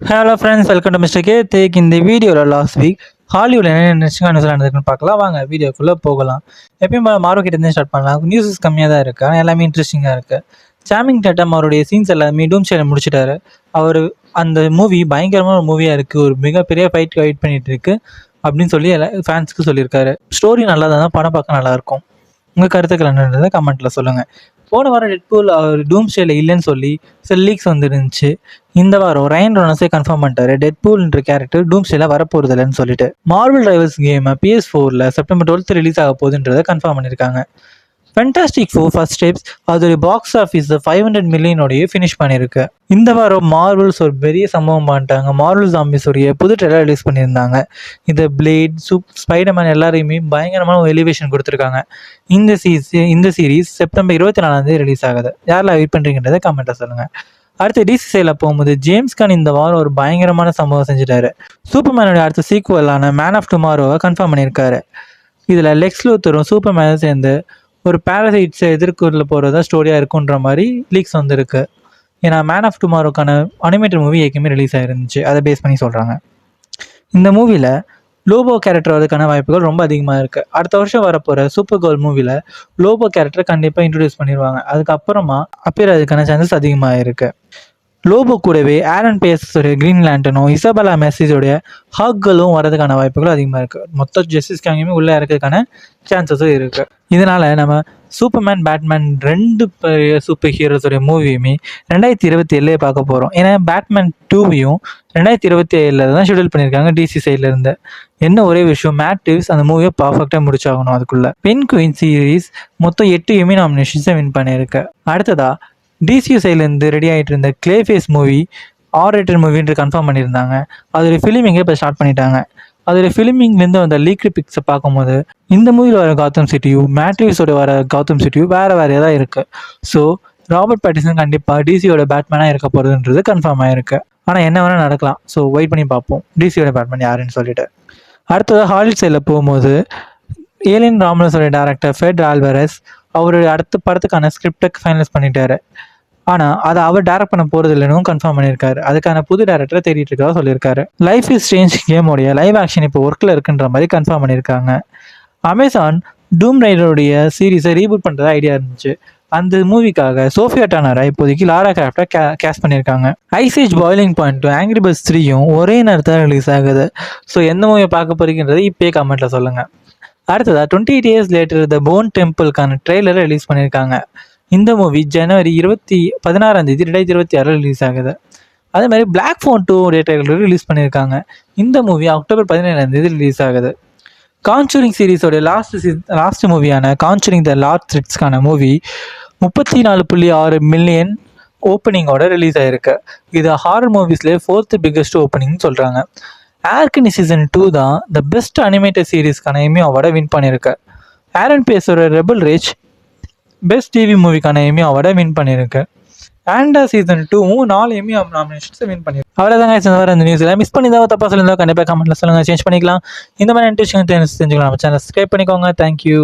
Hello friends, welcome to mister K take. இந்த வீடியோவில் last week Hollywood என்ன இன்ட்ரெஸ்டிங்காக நியூஸ் நடந்திருக்குன்னு பார்க்கலாம். வாங்க வீடியோக்குள்ளே போகலாம். எப்பயும் மார்வல் கிட்டேருந்து ஸ்டார்ட் பண்ணலாம். நியூஸஸ் கம்மியாக தான் இருக்குது, ஆனால் எல்லாமே இன்ட்ரெஸ்டிங்காக இருக்குது. சாமிங் டேட்டம் அவருடைய சீன்ஸ் எல்லாமே டூம் ஸ்டேல முடிச்சிட்டாரு. அவர் அந்த மூவி பயங்கரமான ஒரு மூவியாக இருக்குது, ஒரு மிகப்பெரிய ஃபைட் வெயிட் பண்ணிட்டு இருக்கு அப்படின்னு சொல்லி ஃபேன்ஸ்க்கு சொல்லியிருக்காரு. ஸ்டோரி நல்லா தான், படம் பார்க்க நல்லாயிருக்கும். உங்கள் கருத்துக்கள் என்னன்றதை கமெண்ட்டில் சொல்லுங்கள். போன வாரம் டெட்பூல் அவர் டூம் ஸ்டேல இல்லைன்னு சொல்லி சில லீக்ஸ் வந்துருந்துச்சு. இந்த வாரம் ரயன் ரெனால்ட்ஸே கன்ஃபார்ம் பண்ணிட்டாரு டெட்பூல்ன்ற கேரக்டர் டூம் ஸ்டேல வரப்போறது இல்லைன்னு சொல்லிட்டு. Marvel rivals game PS4 September 12 release ஆக போகுதுன்றதை கன்ஃபார்ம் பண்ணியிருக்காங்க. ஃபென்டாஸ்டிக் ஃபோர் ஃபர்ஸ்ட் ஸ்டெப்ஸ் அதோடைய பாக்ஸ் ஆஃபீஸ் 500 மில்லியனோடைய ஃபினிஷ் பண்ணியிருக்கு. இந்த வாரம் மார்வல்ஸ் ஒரு பெரிய சம்பவம் பண்ணிட்டாங்க. மார்வல் ஜாம்பிஸோடைய புது ட்ரெய்லர் ரிலீஸ் பண்ணியிருந்தாங்க. இந்த பிளேட், ஸ்பைடர்மேன் எல்லாரையுமே பயங்கரமான ஒரு எலிவேஷன் கொடுத்துருக்காங்க. இந்த சீரீஸ் செப்டம்பர் 24 ரிலீஸ் ஆகுது. யாரெல்லாம் வெயிட் பண்ணுறீங்கன்றதை கமெண்ட்டில் சொல்லுங்கள். அடுத்து டிசி சைடில் போகும்போது ஜேம்ஸ் கான் இந்த வாரம் ஒரு பயங்கரமான சம்பவம் செஞ்சுட்டாரு. சூப்பர்மேனுடைய அடுத்த சீக்குவலான மேன் ஆஃப் டுமாரோவை கன்ஃபார்ம் பண்ணியிருக்காரு. இதில் லெக்ஸ் லூத்தரும் சூப்பர்மேனும் சேர்ந்து ஒரு பேரசைட்ஸை எதிர்கொள்ள போகிறதா ஸ்டோரியாக இருக்குன்ற மாதிரி லீக்ஸ் வந்துருக்கு. ஏன்னா மேன் ஆஃப் டுமாரோக்கான அனிமேட்டட் மூவி ஏற்கனவே ரிலீஸ் ஆகிருந்துச்சு, அதை பேஸ் பண்ணி சொல்கிறாங்க. இந்த மூவியில் லோபோ கேரக்டர் வரதுக்கான வாய்ப்புகள் ரொம்ப அதிகமாக இருக்குது. அடுத்த வருஷம் வரப்போகிற சூப்பர் கேர்ள் மூவியில் லோபோ கேரக்டரை கண்டிப்பாக இன்ட்ரடியூஸ் பண்ணிடுவாங்க. அதுக்கப்புறமா அப்பேர் அதுக்கான சான்சஸ் அதிகமாக இருக்குது. லோபோ கூடவே ஆரன் பேஸோடைய கிரீன் லேண்டனும் இசபெல்லா மெர்சிஸோடைய ஹாக்களும் வரதுக்கான வாய்ப்புகள் அதிகமாக இருக்குது. மொத்த ஜஸ்டிஸ் கேங்கையுமே உள்ளே இறக்கிறதுக்கான சான்சஸும் இருக்குது. இதனால் நம்ம சூப்பர்மேன், பேட்மேன் 2 சூப்பர் ஹீரோஸோடைய மூவியுமே 2027 பார்க்க போகிறோம். ஏன்னா பேட்மேன் 2வையும் 2027 தான் ஷெடியூல் பண்ணியிருக்காங்க டிசி சைட்லேருந்து. என்ன ஒரே விஷயம், மேட் ரீவ்ஸ் அந்த மூவியை பர்ஃபெக்டாக முடிச்சாகணும். அதுக்குள்ளே பென் குயின் சீரீஸ் மொத்தம் 8 நாமினேஷன்ஸை வின் பண்ணியிருக்கு. அடுத்ததாக டிசியூ சைட்லேருந்து ரெடி ஆகிட்டு இருந்த கிளேஃபேஸ் மூவி R-rated மூவின்ற கன்ஃபார்ம் பண்ணியிருந்தாங்க. அதோடைய ஃபிலிமிங்கை இப்போ ஸ்டார்ட் பண்ணிட்டாங்க. அதோடைய ஃபிலிமிங்லேருந்து வந்த லீக்டு பிக்ஸை பார்க்கும்போது இந்த மூவியில் வர காத்தம் சிட்டியும் மேட்ரிவ்ஸோட வர காத்தம் சிட்டியும் வேறு தான் இருக்குது. ஸோ ராபர்ட் பேட்டின்சன் கண்டிப்பாக டிசியோட பேட்மேனாக இருக்க போகிறதுன்றது கன்ஃபார்ம் ஆகிருக்கு. ஆனால் என்ன வேணால் நடக்கலாம். ஸோ வெயிட் பண்ணி பார்ப்போம் டிசியோட பேட்மேன் யாருன்னு சொல்லிட்டு. அடுத்ததாக ஹாலிவுட் சைடில் போகும்போது ஏலியன் ராமலஸோட டேரக்டர் ஃபெட் ஆல்வரஸ் அவருடைய அடுத்த படத்துக்கான ஸ்கிரிப்டை ஃபைனலைஸ் பண்ணிட்டாரு. ஆனால் அதை அவர் டைரக்ட் பண்ண போகிறது இல்லைன்னு கன்ஃபார்ம் பண்ணியிருக்காரு. அதுக்கான புது டேரக்டரை தேடிட்டு இருக்கா சொல்லியிருக்காரு. லைஃப் இஸ் ஸ்ட்ரேஞ்ச் கேமோடைய லைவ் ஆக்ஷன் இப்போ ஒர்க்கில் இருக்குன்ற மாதிரி கன்ஃபார்ம் பண்ணியிருக்காங்க. அமேசான் டூம் ரைடருடைய சீரீஸை ரீபூட் பண்ணுறதா ஐடியா இருந்துச்சு. அந்த மூவிக்காக சோஃபியா டர்னரை இப்போதைக்கு லாரா கிராஃப்டை கேஸ்ட் பண்ணியிருக்காங்க. ஐஸ் ஏஜ் பாய்லிங் பாயிண்ட்டும் ஆங்கிரி பர்ட்ஸ் 3யும் ஒரே நேரத்தில் ரிலீஸ் ஆகுது. ஸோ எந்த மூவியை பார்க்க போறீங்கன்றதை இப்போயே கமெண்ட்டில் சொல்லுங்கள். அடுத்ததாக 28 years later த போன் டெம்பிளுக்கான ட்ரெய்லரை ரிலீஸ் பண்ணியிருக்காங்க. இந்த மூவி ஜனவரி 16 2026 ரிலீஸ் ஆகுது. அதே மாதிரி பிளாக் ஃபோன் 2 ட்ரெய்லர் ரிலீஸ் பண்ணியிருக்காங்க. இந்த மூவி அக்டோபர் 17 ரிலீஸ் ஆகுது. கான்சூரிங் சீரீஸோடைய லாஸ்ட் மூவியான கான்சூரிங் த லாஸ்ட் த்ரெட்ஸ்க்கான மூவி 34.6 மில்லியன் ஓப்பனிங்கோட ரிலீஸ் ஆகிருக்கு. இது ஹாரர் மூவிஸ்லேயே 4th பிக்கஸ்ட் ஓப்பனிங்னு சொல்கிறாங்க. ஆர்கனி சீசன் 2 தான் த பெஸ்ட் அனிமேட்டட் சீரீஸ்க்கான எம்மி அவார்டை வின் பண்ணியிருக்கு. ஆரன் பேஸோட ரெபல் ரேஜ் பெஸ்ட் டிவி மூவிக்கான எம்மி அவார்டை வின் பண்ணியிருக்கு. ஆண்டா சீசன் 2 4 எம்மி நாமினேஷன்ஸை வின் பண்ணியிருக்கு. அவ்வளோதாங்க இந்த வாரம் அந்த நியூஸில் மிஸ் பண்ணி தான் தப்பாக சொல்லியிருந்தா கண்டிப்பாக கமெண்ட்டில் சொல்லுங்கள், சேஞ்ச் பண்ணிக்கலாம். இந்த மாதிரி இன்ட்ரெஸ்டிங் தெரிஞ்சுக்கலாம். நம்ம சேனல் சப்ஸ்கிரைப் பண்ணிக்கோங்க. தேங்க்யூ.